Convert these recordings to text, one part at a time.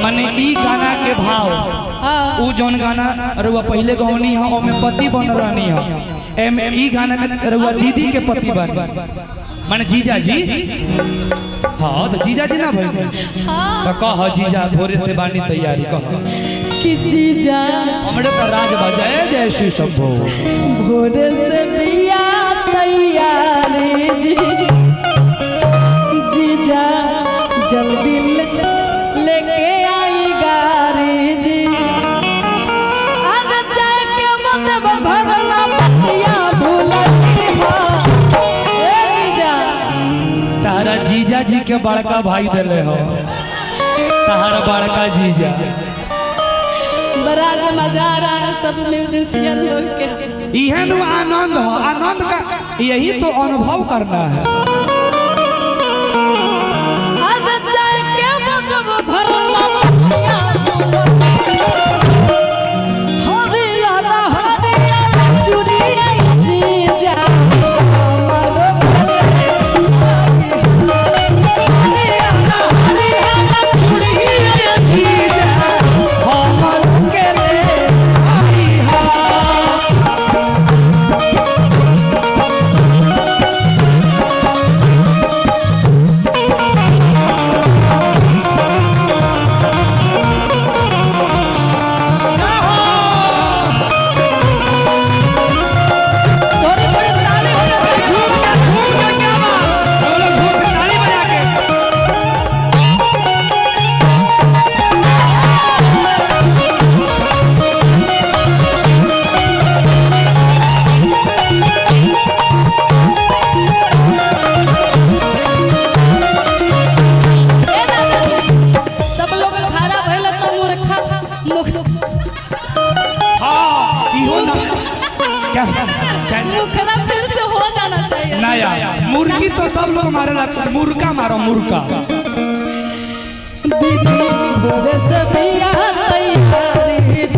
माने ई गाना के भाव उ जौन गाना रुआ पहले गौनी है ओमे पति बन रहनी है एम ई गाना में रुआ दीदी के पति बन माने जीजा जी। हाँ तो जीजा जी ना भाई तो कह जीजा भोरे से बानी तैयारी कह कि जीजा हमरे पर राज बजाए जय श्री शंभो भोरे से बिया तैयारी जी जीजा जल्दी लेके आई गाड़ी जी आज जाके मत भरना पतिया भूलती हो ए जीजा तारा जीजा जी के बड़का भाई दिले हो तारा बड़का जीजा बड़ा मजा आ रहा है सब म्यूजिशियन लोग के यह आनंद हो आनंद का यही तो अनुभव करना है। आज जाके मत भरना पतिया हरियाणा हरियाणा चुरिया जीजा मुर्गी तो सब लोग मारे लगता है मुर्गा मारो मुर्गा दीदी भोरे से बिया तैयारी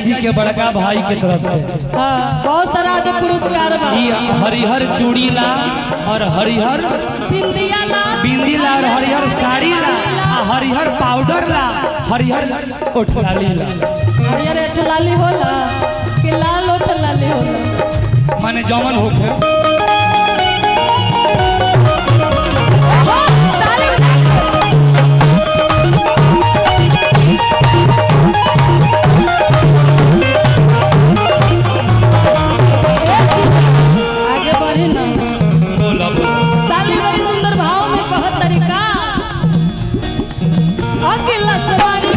जी के बड़का भाई के तरफ से बहुत सारा जो पुरस्कार हरिहर चूड़ी ला और हरिहर बिंदी ला और हरिहर साड़ी ला हरिहर पाउडर ला हरिहर ओठलाली ला हरिहर ओठलाली होला कि लाल ओठलाली होला माने जमन होखे अकेला सवारी